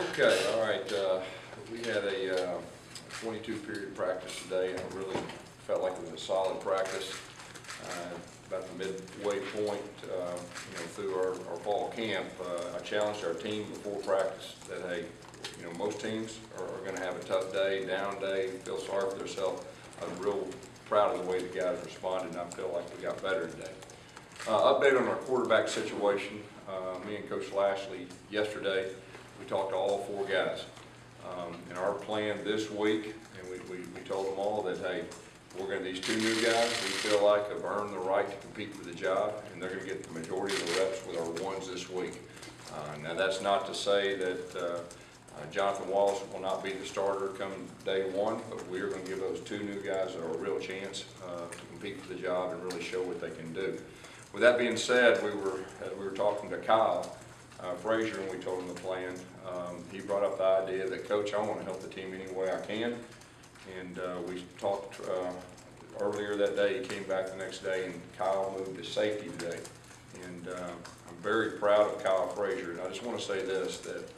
Okay, all right. We had a 22 period practice today, and it really felt like it was a solid practice. About the midway point, through our fall camp, I challenged our team before practice that, hey, most teams are going to have a tough day, down day, feel sorry for themselves. I'm real proud of the way the guys responded, and I feel like we got better today. Update on our quarterback situation. Me and Coach Lashley yesterday, we talked to all 4 guys. And our plan this week, and we told them all that, hey, we're going to, these 2 new guys, we feel like have earned the right to compete for the job, and they're going to get the majority of the reps with our ones this week. Now that's not to say that Jonathan Wallace will not be the starter come day 1, but we are going to give those 2 new guys a real chance to compete for the job and really show what they can do. With that being said, we were talking to Kiehl Frazier, and we told him the plan. He brought up the idea that, Coach, I want to help the team any way I can. And we talked earlier that day. He came back the next day, and Kiehl moved to safety today. And I'm very proud of Kiehl Frazier. And I just want to say this, that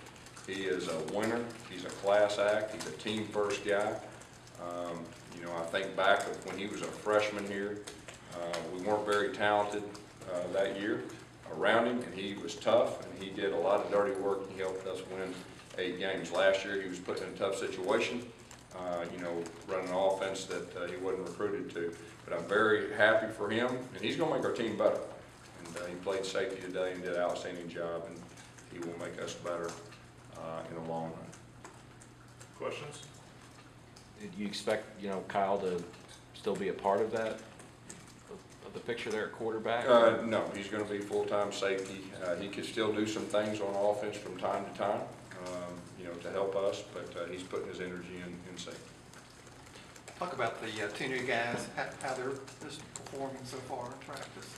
he is a winner. He's a class act. He's a team first guy. I think back of when he was a freshman here, we weren't very talented that year around him, and he was tough, and he did a lot of dirty work. He helped us win 8 games. Last year he was put in a tough situation, running an offense that he wasn't recruited to. But I'm very happy for him, and he's going to make our team better. And he played safety today and did an outstanding job, and he will make us better in the long run. Questions? Did you expect, Kiehl to still be a part of that, of the picture there at quarterback? No, he's going to be full-time safety. He could still do some things on offense from time to time, to help us, but he's putting his energy in safety. Talk about the 2 new guys, how they're just performing so far in practice.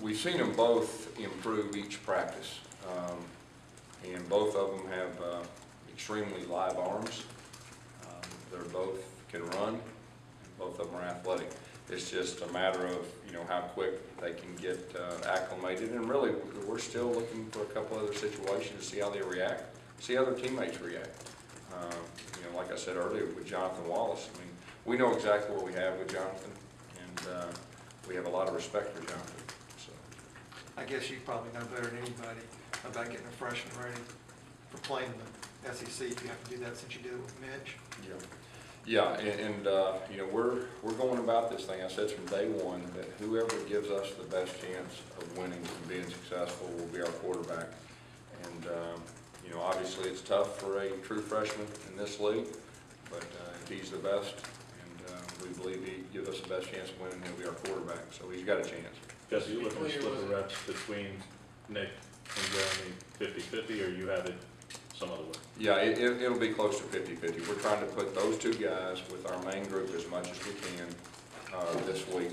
We've seen them both improve each practice, and both of them have extremely live arms. They're both can run, and both of them are athletic. It's just a matter of, how quick they can get acclimated, and really we're still looking for a couple other situations to see how they react, see how their teammates react. Like I said earlier with Jonathan Wallace, we know exactly what we have with Jonathan, and we have a lot of respect for Jonathan. So I guess you probably know better than anybody about getting a freshman ready for playing the SEC if you have to do that since you did it with Mitch. Yeah, and we're going about this thing. I said from day 1 that whoever gives us the best chance of winning and being successful will be our quarterback. And obviously it's tough for a true freshman in this league, but if he's the best, and we believe he gives us the best chance of winning, he'll be our quarterback. So he's got a chance. Gus, are you looking to split the reps between Nick and Jeremy 50-50, or you have it some other way? Yeah, it'll be close to 50-50. We're trying to put those 2 guys with our main group as much as we can this week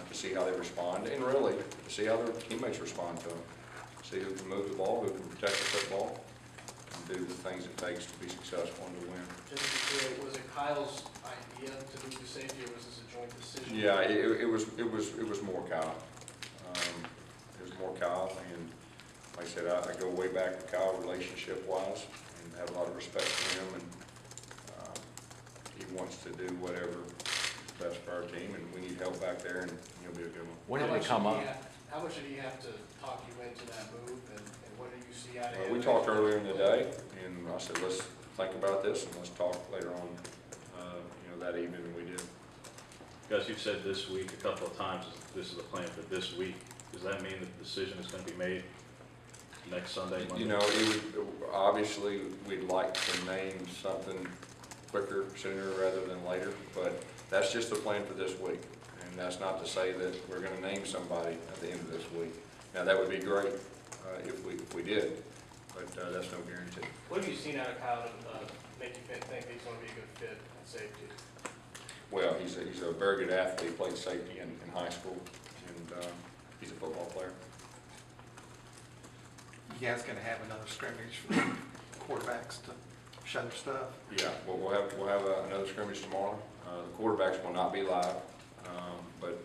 to see how they respond, and really to see how their teammates respond to them. See who can move the ball, who can protect the football, and do the things it takes to be successful and to win. Just to be clear, was it Kyle's idea to move to safety, or was this a joint decision? Yeah, it was more Kiehl. It was more Kiehl, and like I said, I go way back with Kiehl relationship-wise, and have a lot of respect for him, and he wants to do whatever is best for our team, and we need help back there, and he'll be a good one. When did they come up? How much did he have to talk you into that move, and what did you see out of him? We talked earlier in the day, and I said, let's think about this, and let's talk later on, that evening, and we did. Gus, you've said this week a couple of times, this is the plan for this week. Does that mean that the decision is going to be made next Sunday, Monday? Obviously, we'd like to name something quicker, sooner rather than later, but that's just the plan for this week. And that's not to say that we're going to name somebody at the end of this week. Now, that would be great if we did, but that's no guarantee. What have you seen out of Kyle to make you think he's going to be a good fit at safety? Well, he's a very good athlete. He played safety in high school, and he's a football player. You guys going to have another scrimmage for quarterbacks to show their stuff? Yeah, well, we'll have another scrimmage tomorrow. The quarterbacks will not be live, but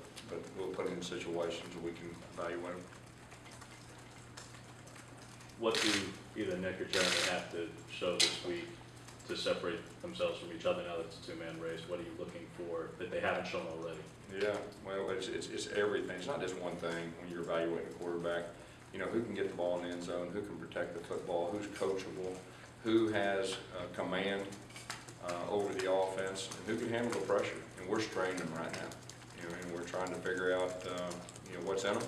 we'll put in situations where we can evaluate them. What do either Nick or Jeremy have to show this week to separate themselves from each other now that it's a two-man race? What are you looking for that they haven't shown already? Yeah, well, it's everything. It's not just one thing when you're evaluating a quarterback. You know, who can get the ball in the end zone, who can protect the football, who's coachable, who has command over the offense, and who can handle the pressure. And we're straining them right now. You know, and we're trying to figure out, you know, what's in them.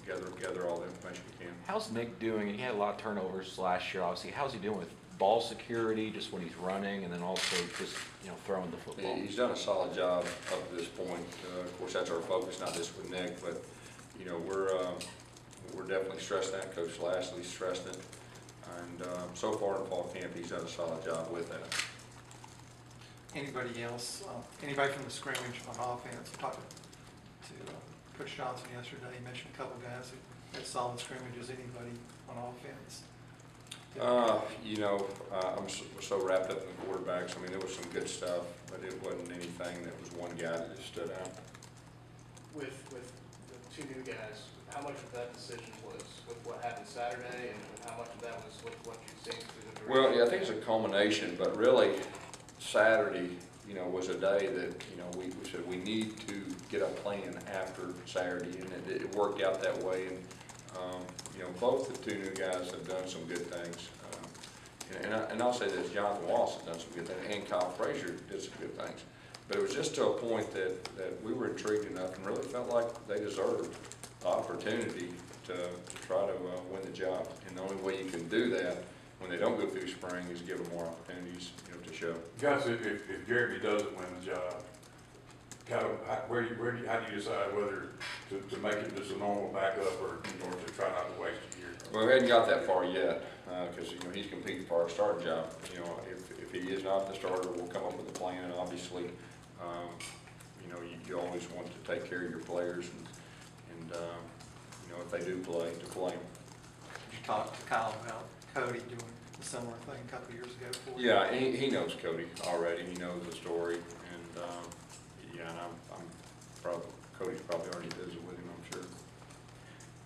Gather all the information we can. How's Nick doing? He had a lot of turnovers last year, obviously. How's he doing with ball security, just when he's running, and then also just, you know, throwing the football? He's done a solid job up to this point. Of course, that's our focus, not just with Nick, but, you know, we're definitely stressing that. Coach Lashley stressed it. And so far in fall camp, he's done a solid job with that. Anybody else, anybody from the scrimmage on offense? Talked to Coach Johnson yesterday, he mentioned a couple guys who had solid scrimmages. Anybody on offense? You know, I'm so wrapped up in the quarterbacks. I mean, there was some good stuff, but it wasn't anything that was one guy that just stood out. With the two new guys, how much of that decision was with what happened Saturday, and how much of that was with what you've seen through the direction? Well, yeah, I think it's a culmination, but really Saturday, you know, was a day that, you know, we said we need to get a plan after Saturday, and it worked out that way. And you know, both the two new guys have done some good things. And I'll say this, Jonathan Wallace has done some good things, and Kiehl Frazier did some good things. But it was just to a point that we were intrigued enough and really felt like they deserved the opportunity to try to win the job. And the only way you can do that when they don't go through spring is give them more opportunities, you know, to show. Gus, if Jeremy doesn't win the job, kind of, how do you decide whether to make it just a normal backup or to try not to waste a year? Well, we hadn't got that far yet, because, you know, he's competing for our starting job. You know, if he is not the starter, we'll come up with a plan, and obviously, you know, you always want to take care of your players, and you know, if they do play, to play them. Did you talk to Kyle about Cody doing a similar thing a couple of years ago for you? Yeah, he knows Cody already. He knows the story, and yeah, and I'm probably, Cody's probably already visited with him, I'm sure.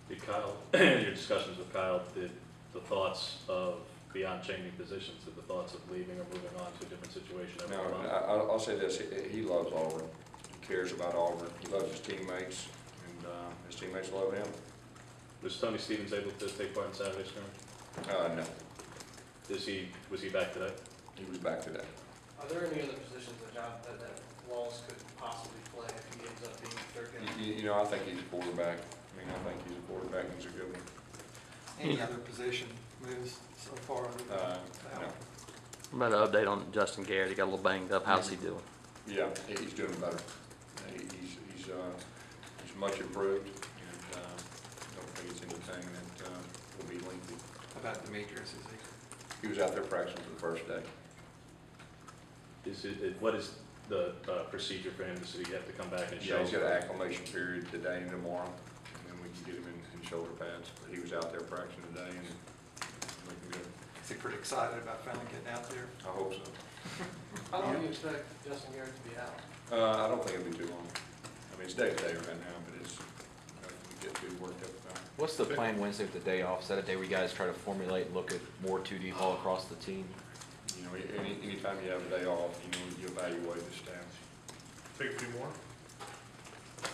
Did Kyle, in your discussions with Kyle, did the thoughts of beyond changing positions, did the thoughts of leaving or moving on to a different situation ever No, come up? I'll say this, he loves Auburn. He cares about Auburn. He loves his teammates, and his teammates love him. Was Tony Stevens able to take part in Saturday's scrimmage? No, Was he back today? he was back today. Are there any other positions that Wallace could possibly play if he ends up being third guy? You know, I think he's a quarterback. I mean, I think he's a quarterback, and he's a good one. Any other position moves so far other than that? No. What about an update on Justin Garrett? He got a little banged up. How's he doing? Yeah, he's doing better. He's much improved, and don't think it's anything that will be lengthy. How about Demetrius? Is He was out there practicing for the first day. What is the procedure for him? Does he have to come back and show? Yeah, he's got an acclimation period today and tomorrow, and then we can get him in shoulder pads. But he was out there practicing today and looking good. is he pretty excited about finally getting out there? I hope so. How long do you expect Justin Garrett to be out? I don't think it'll be too long. I mean, it's day to day right now, but it's nothing to get too worked up about. What's the plan Wednesday with the day off? Is that a day where you guys try to formulate and look at more 2D ball across the team? You know, anytime you have a day off, you know, you evaluate the staff. Take a few more.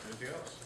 Anything else?